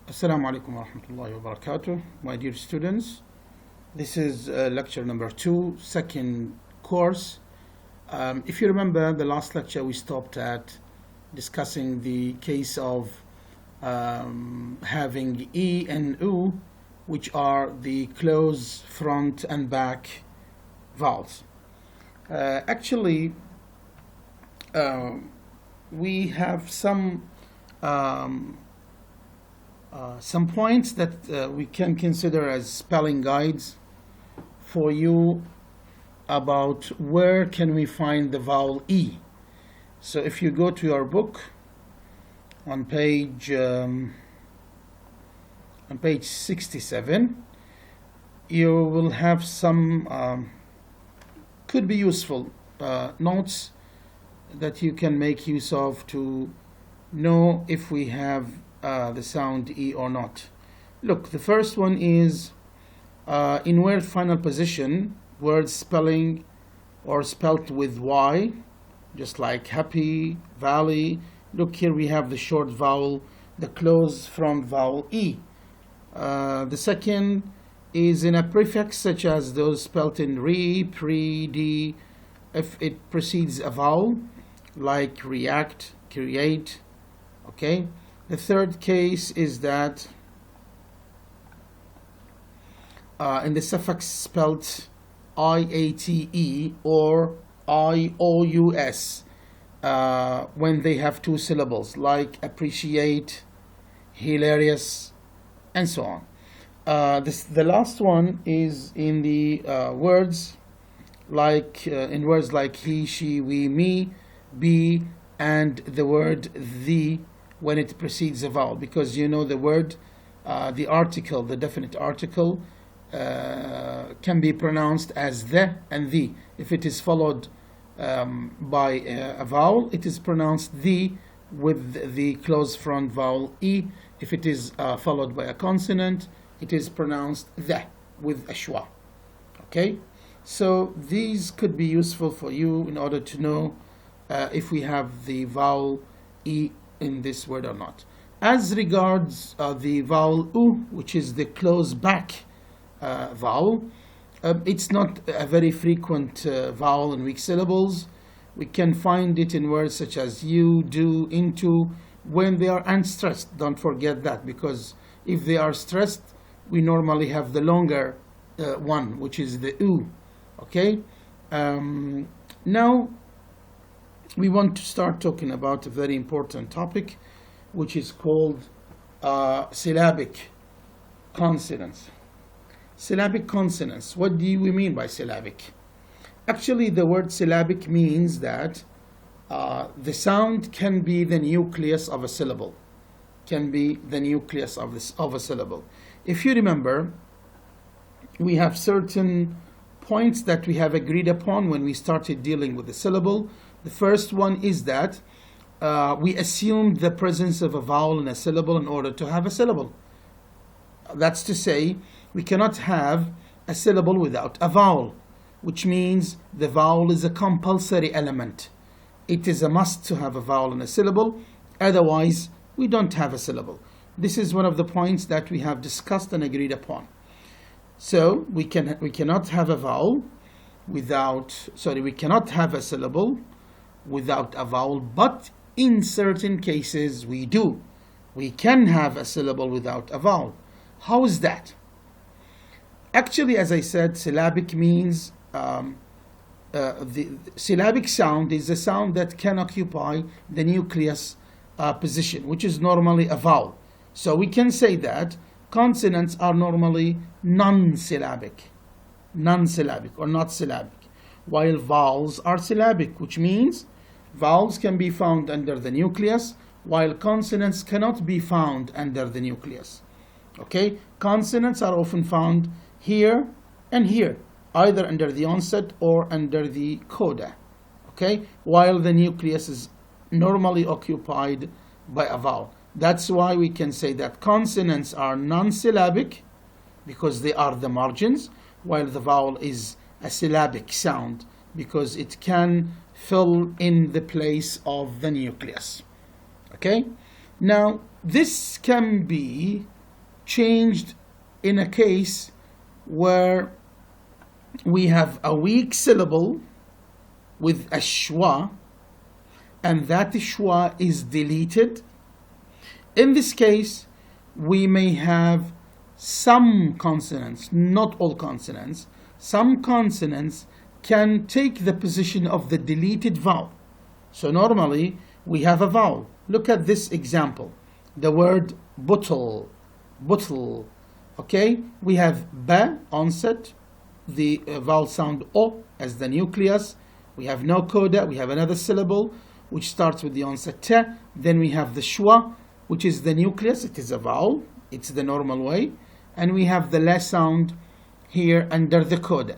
Assalamu alaikum wa rahmatullahi wa barakatuh. My dear students, this is lecture number 2, second course. If you remember the last lecture, we stopped at discussing the case of having E and U, which are the close, front, and back vowels. Actually, we have some points that we can consider as spelling guides for you about where can we find the vowel E. So if you go to your book on page 67, you will have some could be useful notes that you can make use of to know if we have the sound E or not. Look, the first one is in word final position, words spelling or spelt with Y, just like happy, valley. Look, here we have the short vowel, the close front vowel E. The second is in a prefix such as those spelt in re, pre, d, if it precedes a vowel, like react, create, okay? The third case is that in the suffix spelt IATE or IOUS when they have two syllables, like appreciate, hilarious, and so on. The last one is in the words like in words like he, she, we, me, be, and the word the when it precedes a vowel, because you know the word, the article, the definite article can be pronounced as the and the. If it is followed by a vowel, it is pronounced the with the close front vowel E. If it is followed by a consonant, it is pronounced the with a schwa. Okay, so these could be useful for you in order to know if we have the vowel E in this word or not. As regards the vowel U, which is the close back vowel, it's not a very frequent vowel in weak syllables. We can find it in words such as you, do, into, when they are unstressed. Don't forget that, because if they are stressed, we normally have the longer one, which is the U. Okay? Now, we want to start talking about a very important topic, which is called syllabic consonants. Syllabic consonants. What do we mean by syllabic? Actually, the word syllabic means that the sound can be the nucleus of a syllable. Can be the nucleus of a syllable. If you remember, we have certain points that we have agreed upon when we started dealing with the syllable. The first one is that we assume the presence of a vowel in a syllable in order to have a syllable. That's to say, we cannot have a syllable without a vowel, which means the vowel is a compulsory element. It is a must to have a vowel in a syllable, otherwise we don't have a syllable. This is one of the points that we have discussed and agreed upon. So we cannot have a vowel without, we cannot have a syllable without a vowel, but in certain cases we do. We can have a syllable without a vowel. How is that? Actually, as I said, syllabic means the syllabic sound is a sound that can occupy the nucleus position, which is normally a vowel. So we can say that consonants are normally non-syllabic or not syllabic, while vowels are syllabic, which means vowels can be found under the nucleus, while consonants cannot be found under the nucleus. Okay, consonants are often found here and here, either under the onset or under the coda. Okay, while the nucleus is normally occupied by a vowel. That's why we can say that consonants are non-syllabic because they are the margins, while the vowel is a syllabic sound because it can fill in the place of the nucleus. Okay? Now, this can be changed in a case where we have a weak syllable with a schwa, and that schwa is deleted. In this case, we may have some consonants, not all consonants. Some consonants can take the position of the deleted vowel. So normally we have a vowel. Look at this example. The word bottle, bottle. Okay, we have ba onset, the vowel sound o as the nucleus. We have no coda. We have another syllable which starts with the onset te. Then we have the schwa, which is the nucleus. It is a vowel. It's the normal way. And we have the la sound here under the coda.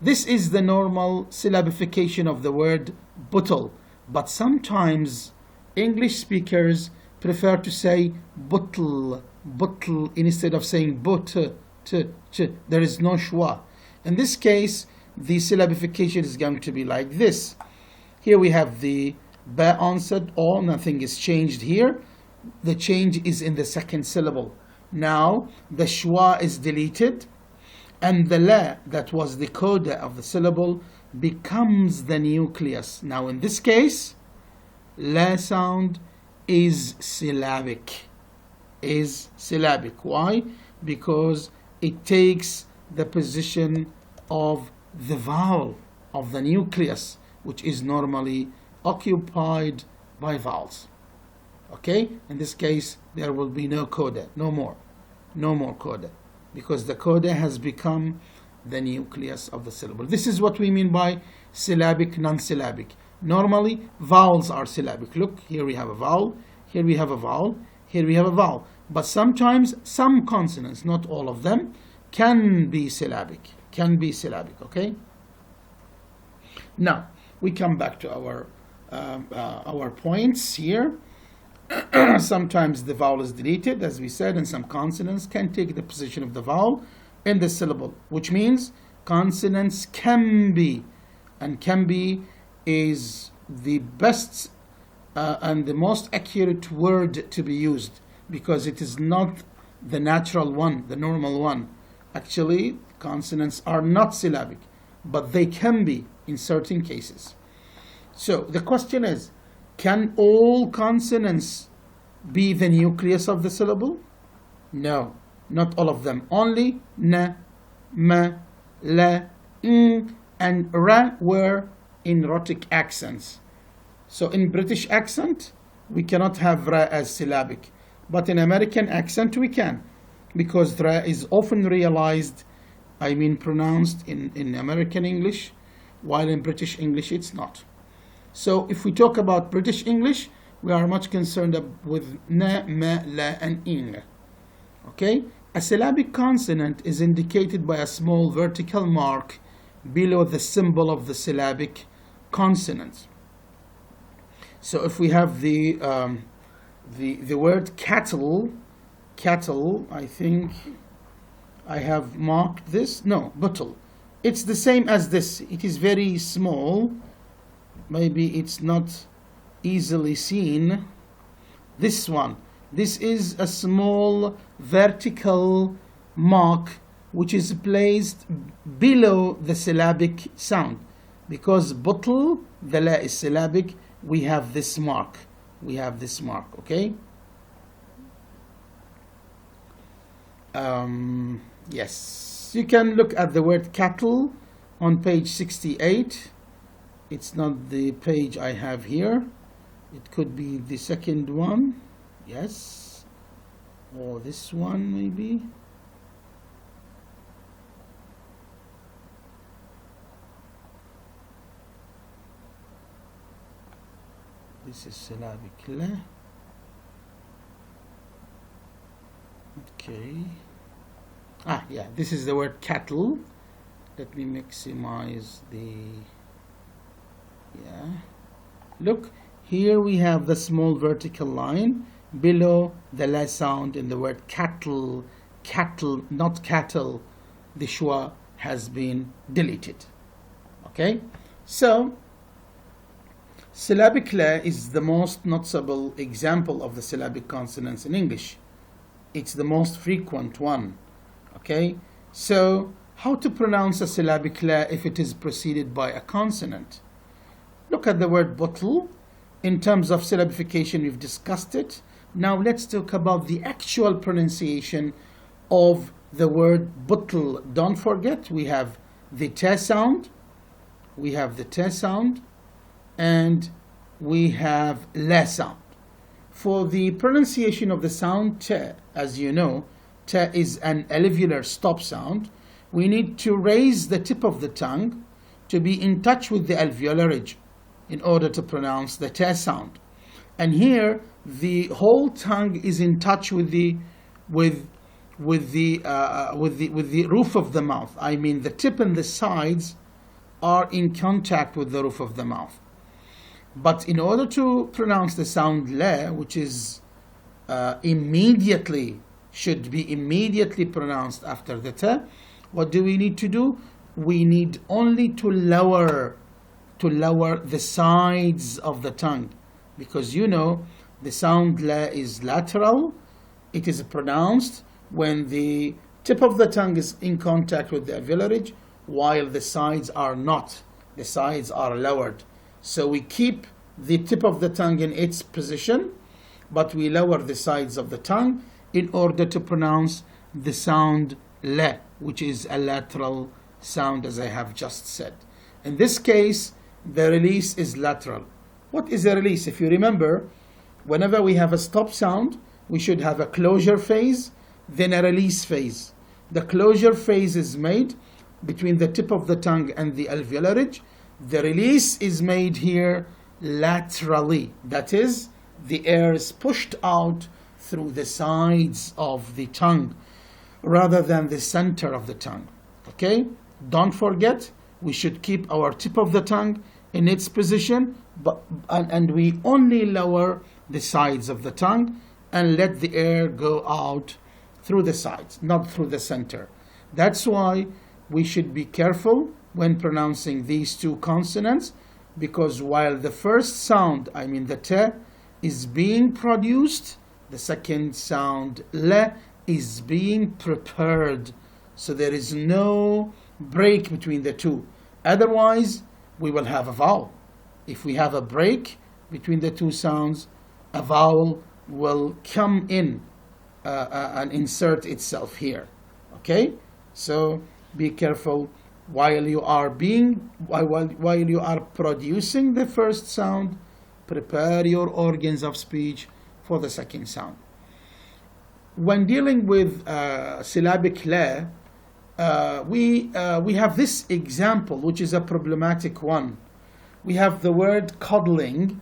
This is the normal syllabification of the word bottle. But sometimes English speakers prefer to say bottle, bottle, instead of saying but, there is no schwa. In this case, the syllabification is going to be like this. Here we have the ba onset, o, nothing is changed here. The change is in the second syllable. Now the schwa is deleted, and the la, that was the coda of the syllable, becomes the nucleus. Now in this case, la sound is syllabic. Is syllabic. Why? Because it takes the position of the vowel, of the nucleus, which is normally occupied by vowels. Okay? In this case, there will be no coda, no more coda, because the coda has become the nucleus of the syllable. This is what we mean by syllabic, non-syllabic. Normally, vowels are syllabic. Look, here we have a vowel, here we have a vowel, here we have a vowel. But sometimes some consonants, not all of them, can be syllabic. Okay? Now, we come back to our points here. Sometimes the vowel is deleted, as we said, and some consonants can take the position of the vowel in the syllable, which means consonants can be, and can be is the best and the most accurate word to be used, because it is not the natural one, the normal one. Actually, consonants are not syllabic, but they can be in certain cases. So the question is, can all consonants be the nucleus of the syllable? No, not all of them. Only na, ma, la, and ra were in rhotic accents. So in British accent, we cannot have ra as syllabic. But in American accent, we can, because ra is often pronounced in American English, while in British English it's not. So if we talk about British English, we are much concerned with na, ma, la, and in. Okay? A syllabic consonant is indicated by a small vertical mark below the symbol of the syllabic consonant. So if we have the word cattle, I think I have marked this. No, bottle. It's the same as this. It is very small. Maybe it's not easily seen. This one. This is a small vertical mark which is placed below the syllabic sound. Because bottle, the la is syllabic, we have this mark. Okay? Yes. You can look at the word cattle on page 68. It's not the page I have here. It could be the second one. Yes. Or this one maybe. This is syllabic la. Okay. Yeah, this is the word cattle. Let me maximize the... Yeah. Look, here we have the small vertical line below the la sound in the word cattle. Cattle, not cattle. The schwa has been deleted. Okay? So, syllabic la is the most noticeable example of the syllabic consonants in English. It's the most frequent one. Okay, so how to pronounce a syllabic la if it is preceded by a consonant? Look at the word bottle. In terms of syllabification, we've discussed it. Now let's talk about the actual pronunciation of the word bottle. Don't forget, we have the t sound, and we have la sound. For the pronunciation of the sound t, as you know, t is an alveolar stop sound. We need to raise the tip of the tongue to be in touch with the alveolar ridge in order to pronounce the t sound. And here the whole tongue is in touch with the roof of the mouth. I mean, the tip and the sides are in contact with the roof of the mouth. But in order to pronounce the sound la, which is should be immediately pronounced after the t, what do we need to do? We need only to lower the sides of the tongue, because you know the sound la is lateral. It is pronounced when the tip of the tongue is in contact with the alveolar ridge, while the sides are not. The sides are lowered. So we keep the tip of the tongue in its position, but we lower the sides of the tongue in order to pronounce the sound la, which is a lateral sound, as I have just said. In this case, the release is lateral. What is a release? If you remember, whenever we have a stop sound, we should have a closure phase, then a release phase. The closure phase is made between the tip of the tongue and the alveolar ridge. The release is made here laterally. That is, the air is pushed out through the sides of the tongue rather than the center of the tongue. Okay? Don't forget, we should keep our tip of the tongue in its position, and we only lower the sides of the tongue and let the air go out through the sides, not through the center. That's why we should be careful when pronouncing these two consonants, because while the first sound, I mean the t, is being produced, the second sound la is being prepared. So there is no break between the two. Otherwise, we will have a vowel. If we have a break between the two sounds, a vowel will come in and insert itself here. Okay? So be careful while you are producing the first sound. Prepare your organs of speech for the second sound. When dealing with syllabic la, we have this example, which is a problematic one. We have the word coddling.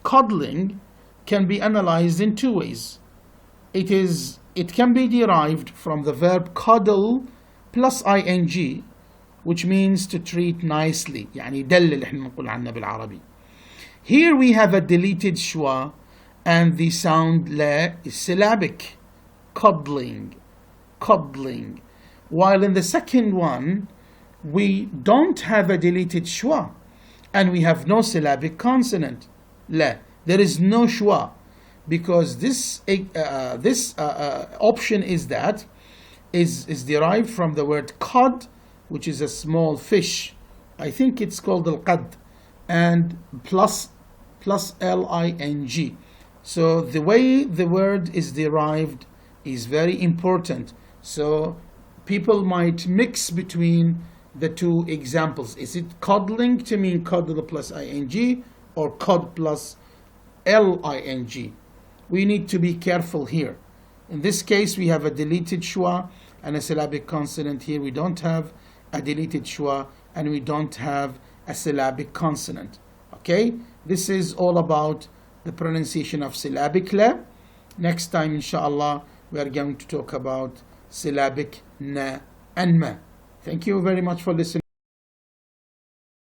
Coddling can be analyzed in two ways. It can be derived from the verb coddle plus ing, which means to treat nicely. يعني دل اللي احنا نقول عنه بالعربي. Here we have a deleted schwa, and the sound la is syllabic. Coddling. Coddling. While in the second one, we don't have a deleted schwa, and we have no syllabic consonant. La. There is no schwa, because this option is derived from the word cod, which is a small fish. I think it's called al-qad, and plus ling. So the way the word is derived is very important. So people might mix between the two examples. Is it coddling to mean coddle plus ing, or cod plus ling? We need to be careful here. In this case, we have a deleted schwa and a syllabic consonant. Here we don't have a deleted schwa and we don't have a syllabic consonant. Okay, this is all about the pronunciation of syllabic la. Next time, inshallah, we are going to talk about syllabic na and ma. Thank you very much for listening.